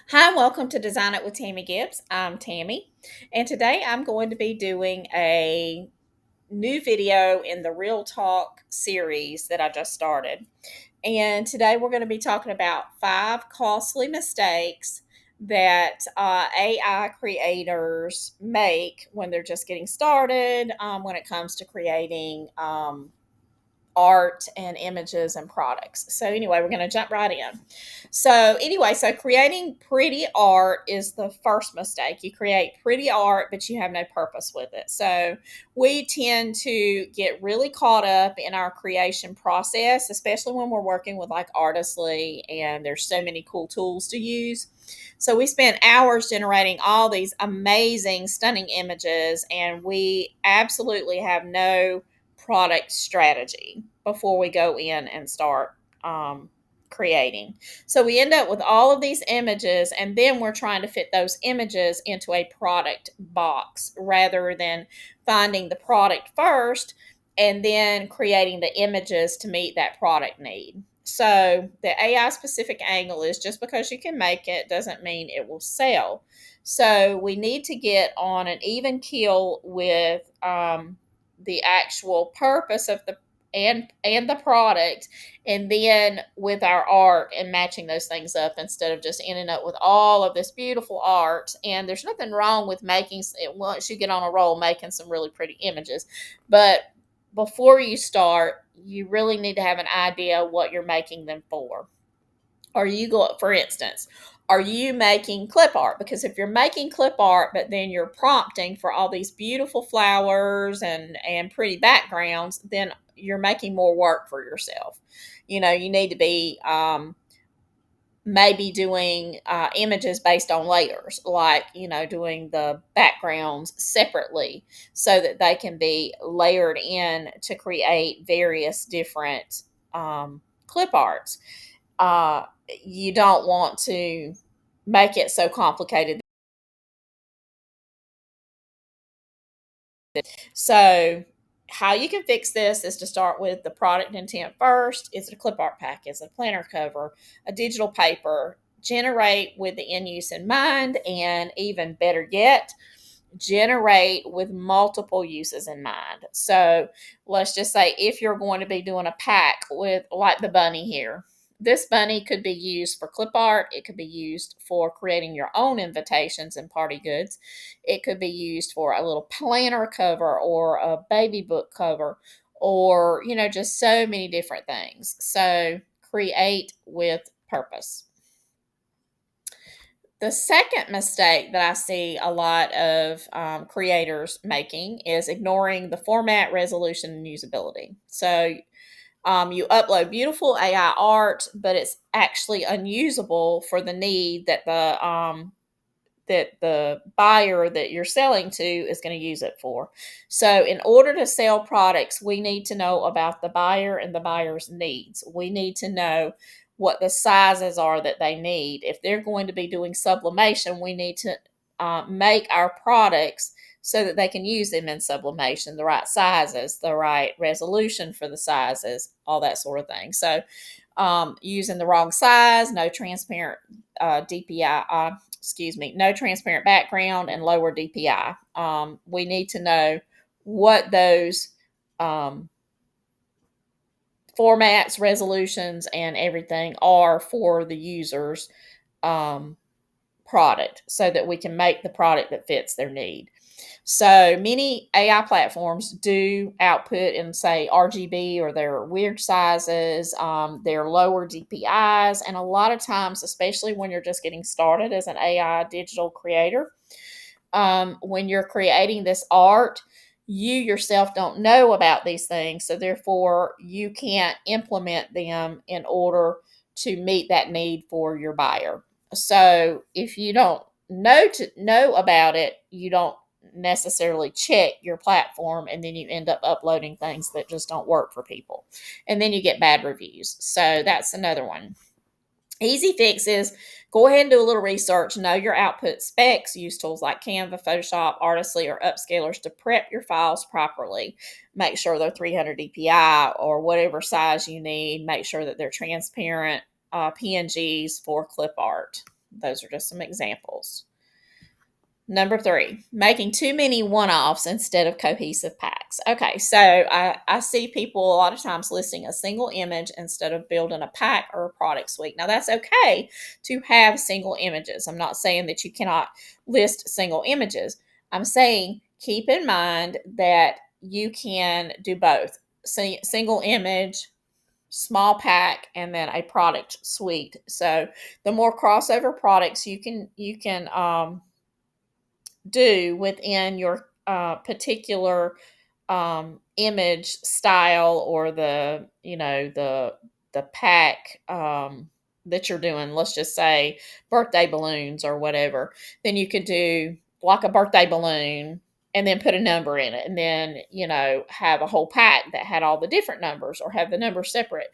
Hi, and welcome to Design It with Tammy Gibbs. I'm Tammy, and today I'm going to be doing a new video in the Real Talk series that I just started. And today we're going to be talking about 5 costly mistakes that AI creators make when they're just getting started when it comes to creating art and images and products. So anyway, we're going to jump right in. So creating pretty art is the first mistake. You create pretty art, but you have no purpose with it. So we tend to get really caught up in our creation process, especially when we're working with like Artistly and there's so many cool tools to use. So we spend hours generating all these amazing, stunning images, and we absolutely have no product strategy before we go in and start creating. So we end up with all of these images, and then we're trying to fit those images into a product box rather than finding the product first and then creating the images to meet that product need. So the AI specific angle is just because you can make it doesn't mean it will sell. So we need to get on an even keel with the actual purpose of the and the product, and then with our art and matching those things up instead of just ending up with all of this beautiful art. And there's nothing wrong with making it once you get on a roll, making some really pretty images, but before you start, you really need to have an idea what you're making them for. Are you going, for instance, are you making clip art? Because if you're making clip art, but then you're prompting for all these beautiful flowers and pretty backgrounds, then you're making more work for yourself. You need to be maybe doing images based on layers, like doing the backgrounds separately so that they can be layered in to create various different clip arts. uh, you don't want to make it so complicated. So, how you can fix this is to start with the product intent first. Is it a clip art pack? Is it a planner cover? A digital paper? Generate with the end use in mind, and even better yet, generate with multiple uses in mind. So let's just say if you're going to be doing a pack with like the bunny here, this bunny could be used for clip art. It could be used for creating your own invitations and party goods. It could be used for a little planner cover or a baby book cover, or just so many different things. So create with purpose. The second mistake that I see a lot of creators making is ignoring the format, resolution, and usability. So you upload beautiful AI art, but it's actually unusable for the need that the buyer that you're selling to is going to use it for. So, in order to sell products, we need to know about the buyer and the buyer's needs. We need to know what the sizes are that they need. If they're going to be doing sublimation, we need to make our products so that they can use them in sublimation, the right sizes, the right resolution for the sizes, all that sort of thing. So, using the wrong size, no transparent DPI, no transparent background, and lower DPI. We need to know what those um, formats, resolutions, and everything are for the user's um, product so that we can make the product that fits their need. So many AI platforms do output in, say, RGB, or their weird sizes, their lower DPIs, and a lot of times, especially when you're just getting started as an AI digital creator, when you're creating this art, you yourself don't know about these things, so therefore you can't implement them in order to meet that need for your buyer. So if you don't know about it, you don't necessarily check your platform, and then you end up uploading things that just don't work for people, and then you get bad reviews. So that's another one. Easy fix is go ahead and do a little research, know your output specs, use tools like Canva, Photoshop, Artistly, or Upscalers to prep your files properly. Make sure they're 300 DPI or whatever size you need. Make sure that they're transparent PNGs for clip art. Those are just some examples. Number 3, making too many one-offs instead of cohesive packs. Okay, so I see people a lot of times listing a single image instead of building a pack or a product suite. Now, that's okay to have single images. I'm not saying that you cannot list single images. I'm saying keep in mind that you can do both. Single image, small pack, and then a product suite. So the more crossover products you can do within your particular image style, or the pack that you're doing. Let's just say birthday balloons or whatever. Then you could do like a birthday balloon and then put a number in it, and then have a whole pack that had all the different numbers, or have the numbers separate.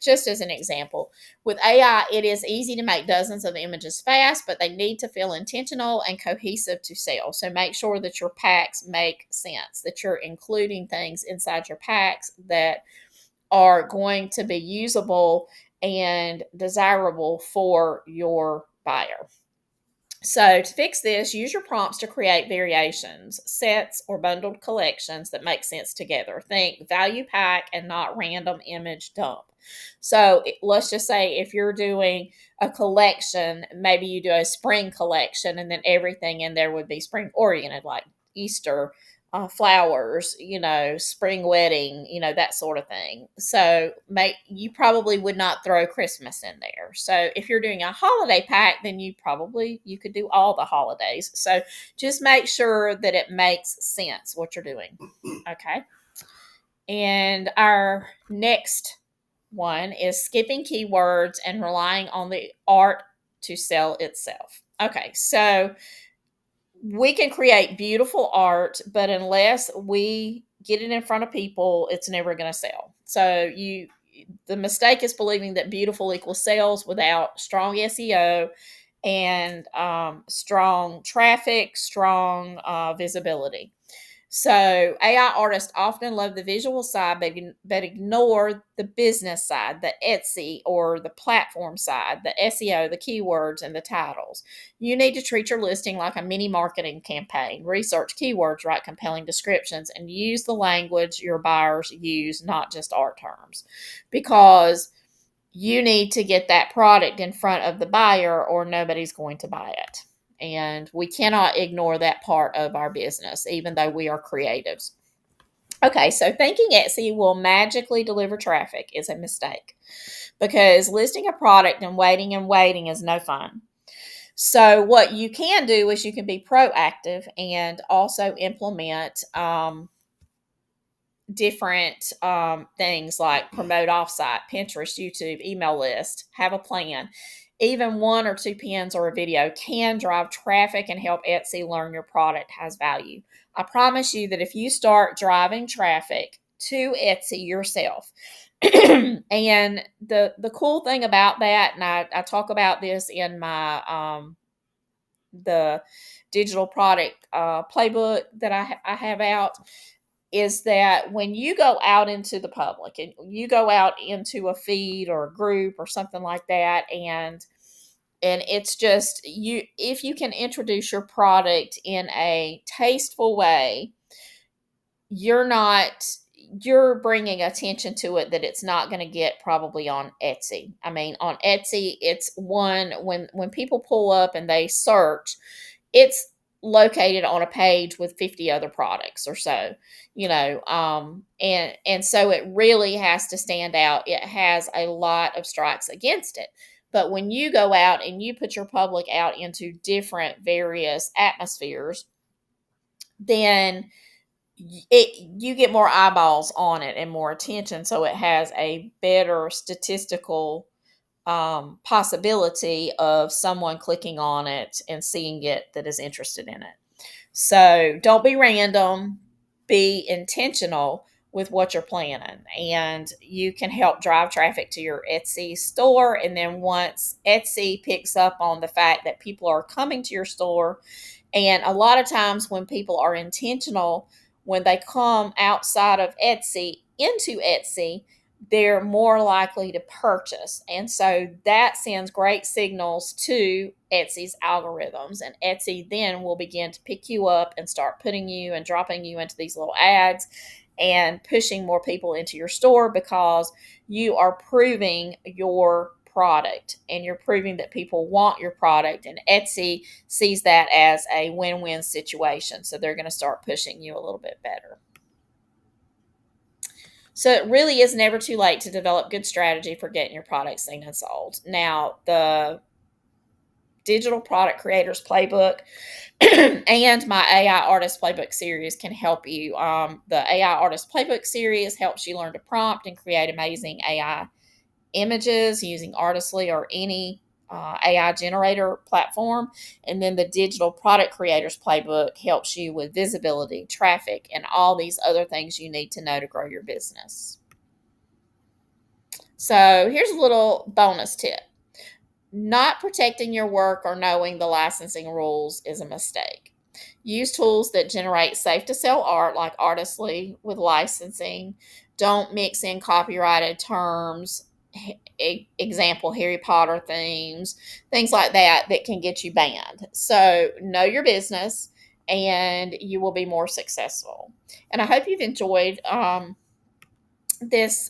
Just as an example. With AI, it is easy to make dozens of images fast, but they need to feel intentional and cohesive to sell. So make sure that your packs make sense, that you're including things inside your packs that are going to be usable and desirable for your buyer. So to fix this, use your prompts to create variations, sets, or bundled collections that make sense together. Think value pack and not random image dump. So let's just say if you're doing a collection, maybe you do a spring collection, and then everything in there would be spring oriented, like Easter, flowers, spring wedding, that sort of thing. So you probably would not throw Christmas in there. So if you're doing a holiday pack, then you could do all the holidays. So just make sure that it makes sense what you're doing. Okay. And our next one is skipping keywords and relying on the art to sell itself. Okay, so we can create beautiful art, but unless we get it in front of people, it's never going to sell. So the mistake is believing that beautiful equals sales without strong SEO and strong traffic, strong visibility. So AI artists often love the visual side, but ignore the business side, the Etsy or the platform side, the SEO, the keywords, and the titles. You need to treat your listing like a mini marketing campaign. Research keywords, write compelling descriptions, and use the language your buyers use, not just art terms. Because you need to get that product in front of the buyer or nobody's going to buy it. And we cannot ignore that part of our business, even though we are creatives. Okay, so thinking Etsy will magically deliver traffic is a mistake, because listing a product and waiting is no fun. So what you can do is you can be proactive and also implement different things like promote offsite, Pinterest, YouTube, email list, have a plan. Even 1 or 2 pins or a video can drive traffic and help Etsy learn your product has value. I promise you that if you start driving traffic to Etsy yourself, and the cool thing about that, and I talk about this in my the digital product playbook that I have out, is that when you go out into the public and you go out into a feed or a group or something like that, and it's just if you can introduce your product in a tasteful way, you're bringing attention to it that it's not going to get probably on Etsy. I mean, on Etsy, it's when people pull up and they search, it's located on a page with 50 other products or so, and so it really has to stand out. It has a lot of strikes against it. But when you go out and you put your public out into different various atmospheres, then you get more eyeballs on it and more attention, so it has a better statistical possibility of someone clicking on it and seeing it that is interested in it. So don't be random, be intentional with what you're planning, and you can help drive traffic to your Etsy store. And then once Etsy picks up on the fact that people are coming to your store, and a lot of times when people are intentional, when they come outside of Etsy into Etsy, they're more likely to purchase. And so that sends great signals to Etsy's algorithms. And Etsy then will begin to pick you up and start putting you and dropping you into these little ads and pushing more people into your store because you are proving your product and you're proving that people want your product. And Etsy sees that as a win-win situation. So they're going to start pushing you a little bit better. So it really is never too late to develop good strategy for getting your product seen and sold. Now, the Digital Product Creators Playbook and my AI Artist Playbook series can help you. The AI Artist Playbook series helps you learn to prompt and create amazing AI images using Artistly or any AI generator platform. And then the Digital Product Creators Playbook helps you with visibility, traffic, and all these other things you need to know to grow your business. So here's a little bonus tip. Not protecting your work or knowing the licensing rules is a mistake. Use tools that generate safe to sell art like Artistly with licensing. Don't mix in copyrighted terms, example, Harry Potter themes, things like that that can get you banned. So know your business and you will be more successful. And I hope you've enjoyed this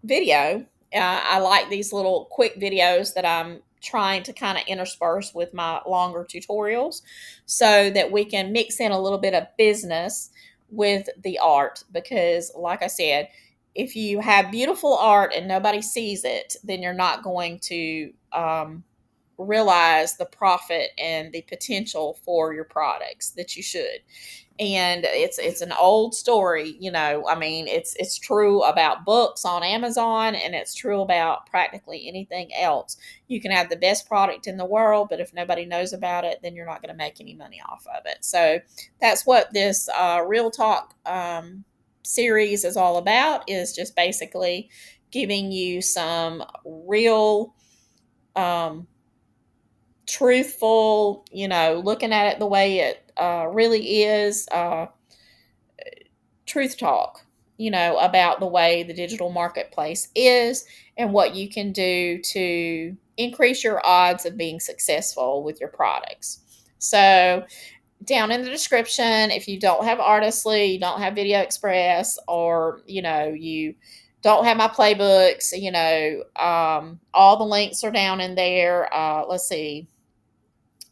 video. I like these little quick videos that I'm trying to kind of intersperse with my longer tutorials so that we can mix in a little bit of business with the art. Because, like I said, if you have beautiful art and nobody sees it, then you're not going to realize the profit and the potential for your products that you should. And it's an old story, you know. I mean, it's true about books on Amazon, and it's true about practically anything else. You can have the best product in the world, but if nobody knows about it, then you're not going to make any money off of it. So that's what this Real Talk series is all about, is just basically giving you some real truthful, you know, looking at it the way it really is, truth talk, you know, about the way the digital marketplace is and what you can do to increase your odds of being successful with your products. So, down in the description, if you don't have Artistly, you don't have Video Express, or, you know, you don't have my playbooks, you know, all the links are down in there. Let's see.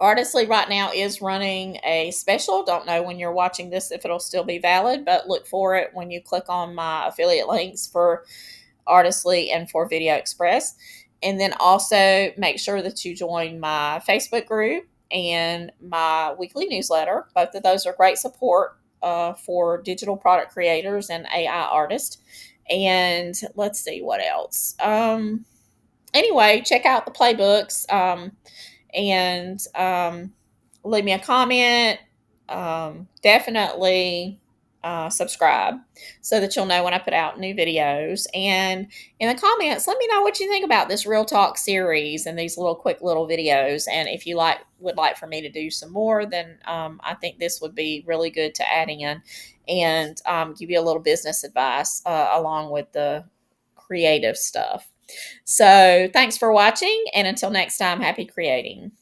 Artistly right now is running a special. Don't know when you're watching this if it'll still be valid, but look for it when you click on my affiliate links for Artistly and for Video Express. And then also make sure that you join my Facebook group and my weekly newsletter. Both of those are great support for digital product creators and AI artists. And let's see what else. Anyway, check out the playbooks. And leave me a comment. Definitely subscribe so that you'll know when I put out new videos. And in the comments, let me know what you think about this Real Talk series and these little quick little videos. And if you would like for me to do some more, then I think this would be really good to add in and give you a little business advice along with the creative stuff. So thanks for watching, and until next time, happy creating.